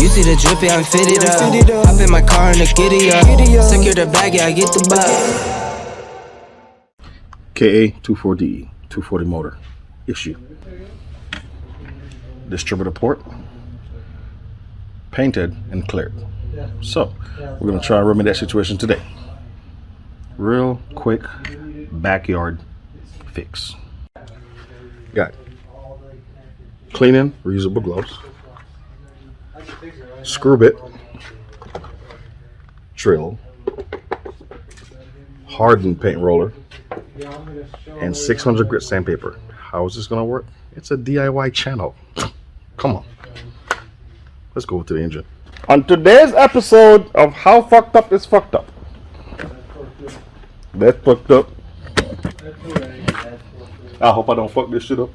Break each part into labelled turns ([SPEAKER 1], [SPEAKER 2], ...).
[SPEAKER 1] You see the drippy, I'm fitted up. Hop in my car and the giddy up. Secure the bag, yeah, I get the bug.
[SPEAKER 2] KA24DE 240 motor issue. Distributor port painted and cleared. So we're gonna try and remedy that situation today. Real quick backyard fix. Got cleaning reusable gloves, screw bit, drill, hardened paint roller, and 600 grit sandpaper. How is this gonna work? It's a DIY channel. Come on, let's go to the engine. On today's episode of How Fucked Up is Fucked Up. That's fucked up. I hope I don't fuck this shit up.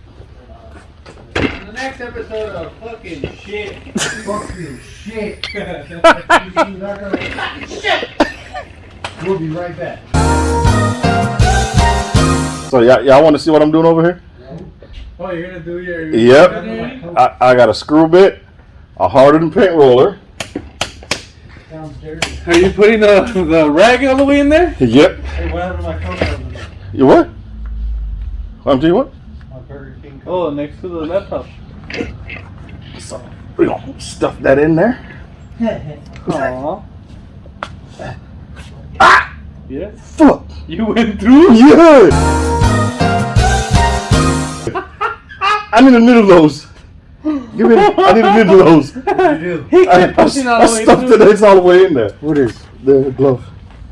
[SPEAKER 3] The next episode of fucking shit. Fucking shit. Shit. We'll be right back.
[SPEAKER 2] So y'all want to see what I'm doing over here?
[SPEAKER 3] Oh, you're gonna do your...
[SPEAKER 2] Yep. I got a screw bit, a hardened paint roller.
[SPEAKER 3] Sounds dirty. Are you putting the rag all the way in there?
[SPEAKER 2] Yep.
[SPEAKER 3] Hey, what happened to my coat over there?
[SPEAKER 2] You what? I'm doing what?
[SPEAKER 3] My Burger King coat. Oh, next to the laptop.
[SPEAKER 2] So we're gonna stuff that in there.
[SPEAKER 3] Aww.
[SPEAKER 2] Ah!
[SPEAKER 3] Yeah?
[SPEAKER 2] Fuck!
[SPEAKER 3] You went through?
[SPEAKER 2] Yeah! I need a needle those. Give me I need a needle those.
[SPEAKER 3] What did you do?
[SPEAKER 2] I stuffed it, it's all the way in there. What is the glove?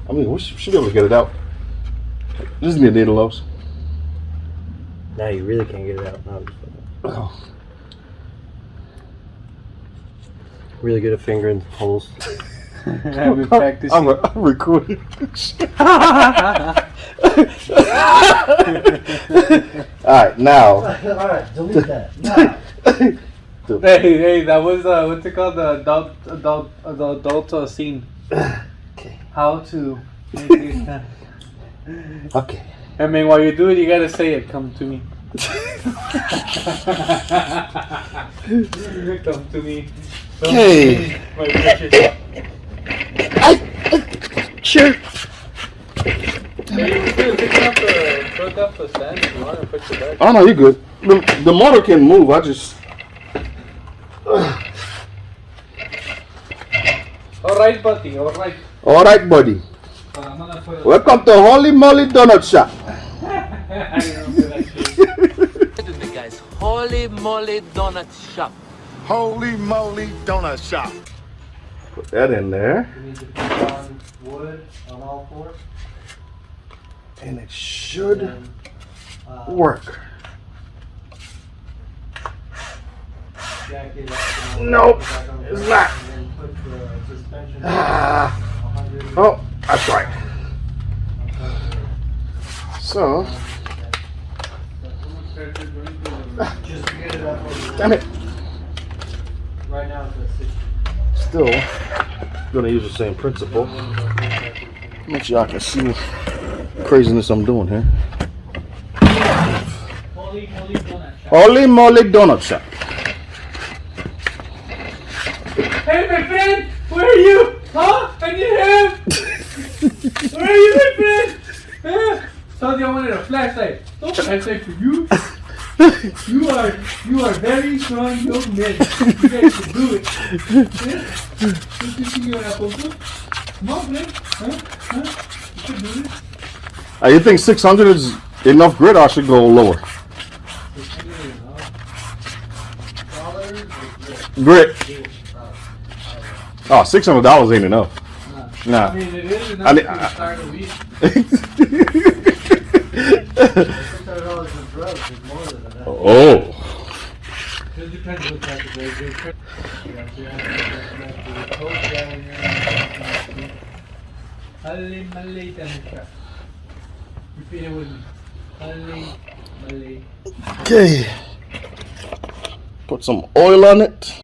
[SPEAKER 2] I mean, we should be able to get it out. Just need a needle those.
[SPEAKER 4] Now you really can't get it out. No,
[SPEAKER 2] Oh.
[SPEAKER 4] really good at fingering holes.
[SPEAKER 3] I've been practicing.
[SPEAKER 2] I'm recording. Alright, now.
[SPEAKER 4] Alright, delete that. Now.
[SPEAKER 3] Hey, that was what's it called? The adult scene.
[SPEAKER 4] Okay.
[SPEAKER 3] How to make this.
[SPEAKER 2] Okay.
[SPEAKER 3] I mean, while you do it, you gotta say it. Come to me. Come to me.
[SPEAKER 2] Okay.
[SPEAKER 3] My precious.
[SPEAKER 2] Sure.
[SPEAKER 3] Hey, you can pick up the stand if you want and put your bag.
[SPEAKER 2] Oh no, you're good. The motor can move. I just.
[SPEAKER 3] Alright, buddy. Alright.
[SPEAKER 2] All right, buddy.
[SPEAKER 3] I'm gonna put it.
[SPEAKER 2] Welcome to Holy Moly Donut Shop.
[SPEAKER 3] I remember that shit.
[SPEAKER 1] Guys, holy moly donut shop.
[SPEAKER 5] Holy moly donut shop.
[SPEAKER 2] Put that in there,
[SPEAKER 4] You need to put on wood on all fours.
[SPEAKER 2] and it should
[SPEAKER 4] And,
[SPEAKER 2] work.
[SPEAKER 4] jack it up and
[SPEAKER 2] Nope,
[SPEAKER 4] back on the
[SPEAKER 2] it's
[SPEAKER 4] ground,
[SPEAKER 2] not.
[SPEAKER 4] and then put the suspension
[SPEAKER 2] Ah.
[SPEAKER 4] 100.
[SPEAKER 2] Oh, that's right. So,
[SPEAKER 4] Just get it up over.
[SPEAKER 2] damn it.
[SPEAKER 4] Right now it's at 60.
[SPEAKER 2] Still gonna use the same principle. Make sure y'all can see what craziness I'm doing here.
[SPEAKER 3] Holy moly donut shop.
[SPEAKER 2] Holy Moly Donut Shop.
[SPEAKER 3] Hey, my friend! Where are you? Huh? I need help! Where are you, my friend? Huh? Told you I wanted a flashlight. No flashlight for you. You are very strong young men. You guys can do it. Don't you think you're an apple? Come on, man. Huh? You can do it.
[SPEAKER 2] You think 600 is enough grit, or I should go lower? Grit. Oh, $600 ain't enough. Nah.
[SPEAKER 3] I mean, it is enough
[SPEAKER 2] I mean,
[SPEAKER 3] to start a week.
[SPEAKER 4] $600 in drugs is more than enough.
[SPEAKER 2] Oh.
[SPEAKER 3] It depends what type of drugs you're trying. You have to hold down your Holy moly donut shop. Repeat it with me. Holy moly.
[SPEAKER 2] Okay. Put some oil on it.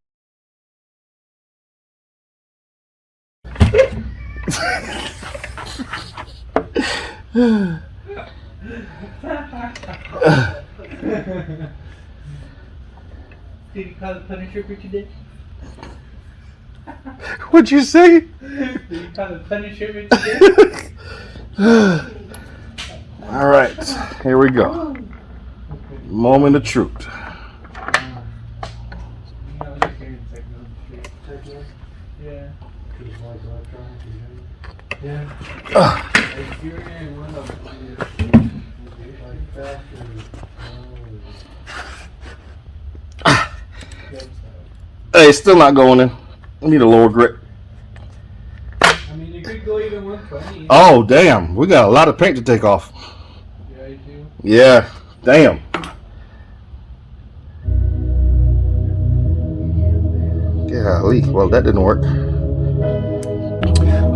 [SPEAKER 3] Did you call the Punisher for today?
[SPEAKER 2] What'd you say?
[SPEAKER 3] You kind of punish him today?
[SPEAKER 2] All right, here we go. Moment of truth.
[SPEAKER 3] Yeah.
[SPEAKER 2] Hey, it's still not going in. I need a lower grip.
[SPEAKER 3] I mean, you could go even 120.
[SPEAKER 2] Oh, damn. We got a lot of paint to take off.
[SPEAKER 3] Yeah, you do.
[SPEAKER 2] Yeah, damn. Golly, well, that didn't work.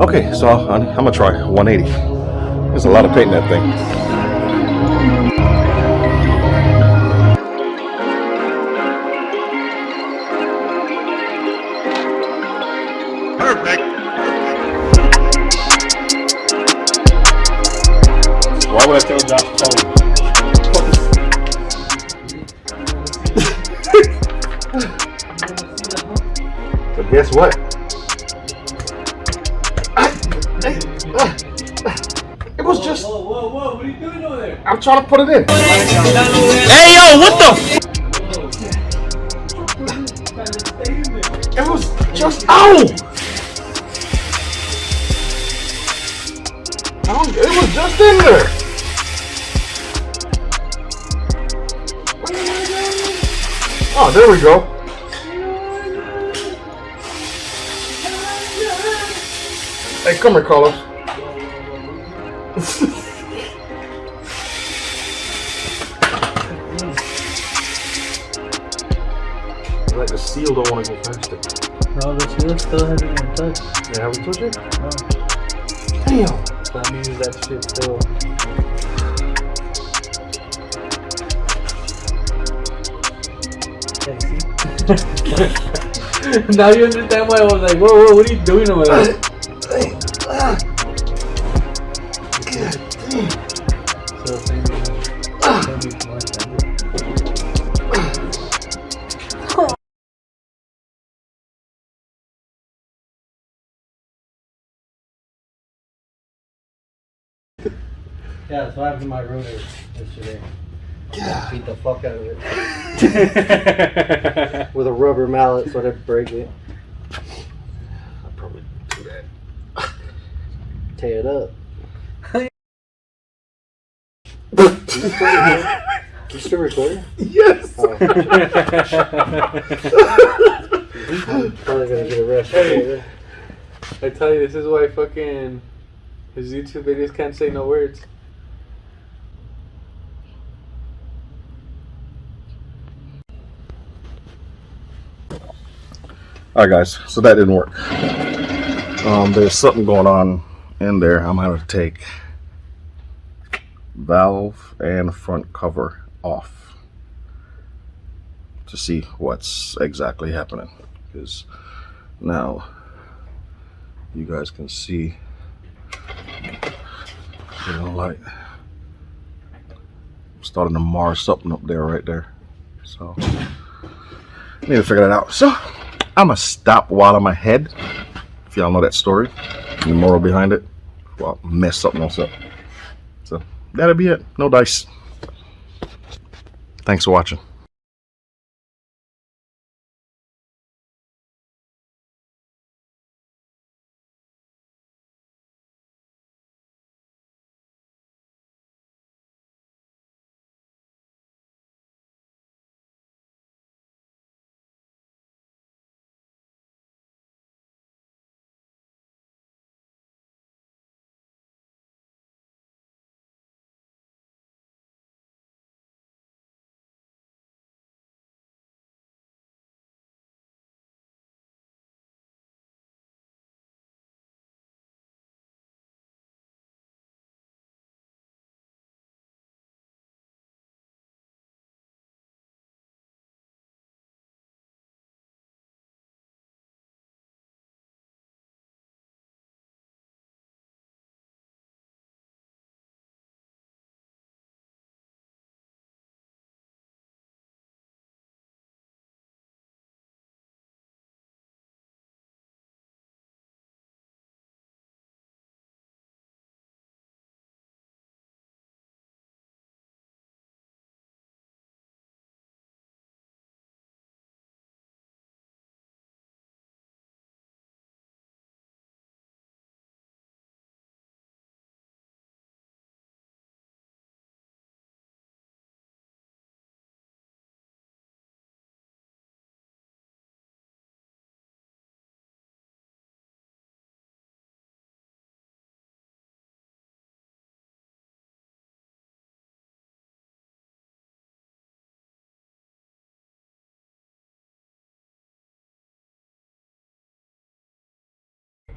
[SPEAKER 2] Okay, so I'm gonna try 180. There's a lot of paint in that thing.
[SPEAKER 5] Perfect.
[SPEAKER 2] Why would I tell Josh to call me? But guess what? It was just.
[SPEAKER 3] Whoa, what are you doing over there?
[SPEAKER 2] I'm trying to put it in. Hey, yo, what the? It was just. Ow! It was just in there. Oh, there we go. Hey, come here, Carlos. Like the seal don't want to go faster.
[SPEAKER 4] No, the seal still hasn't been touched.
[SPEAKER 2] They haven't touched it?
[SPEAKER 4] No.
[SPEAKER 2] Damn.
[SPEAKER 4] So that means that shit still. Yeah, see? Now you understand why I was like, whoa, what are you doing over there? So it's gonna be more expensive. Yeah, that's what happened to my rotor yesterday. I beat the fuck out of it. With a rubber mallet so I didn't break it.
[SPEAKER 2] I'd probably do that.
[SPEAKER 4] Tear it up. You still recording?
[SPEAKER 2] Yes.
[SPEAKER 4] Oh. Probably gonna get arrested.
[SPEAKER 3] I tell you, this is why fucking his YouTube videos can't say no words.
[SPEAKER 2] Alright guys, so that didn't work. There's something going on in there. I'm gonna take valve and front cover off to see what's exactly happening, because now you guys can see, you know, like I'm starting to mar something up there, right there. So I need to figure that out. So I'm gonna stop while I'm ahead. If y'all know that story, the moral behind it, well, mess something else up. So that'll be it. No dice. Thanks for watching.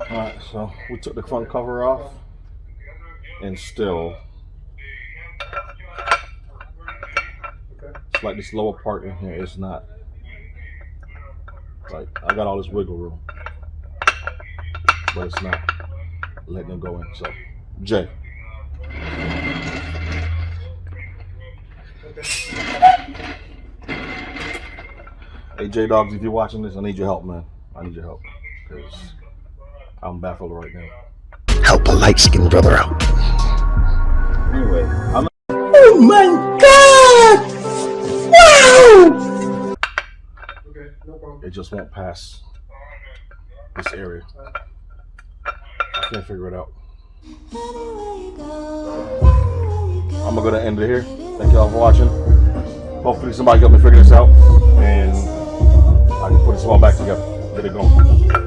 [SPEAKER 2] Alright, so we took the front cover off, and still, it's like this lower part in here is not, like, I got all this wiggle room, but it's not letting it go in. So, Jay. Hey, J-Dogs, if you're watching this, I need your help, man. I need your help, because I'm baffled right now.
[SPEAKER 5] Help a light-skinned brother out.
[SPEAKER 2] Anyway, I'm.
[SPEAKER 5] Oh my God! Wow!
[SPEAKER 3] Okay, no problem.
[SPEAKER 2] It just won't pass this area. I can't figure it out. I'm gonna go to end it here. Thank y'all for watching. Hopefully somebody help me figure this out, and I can put this all back together. Get it going.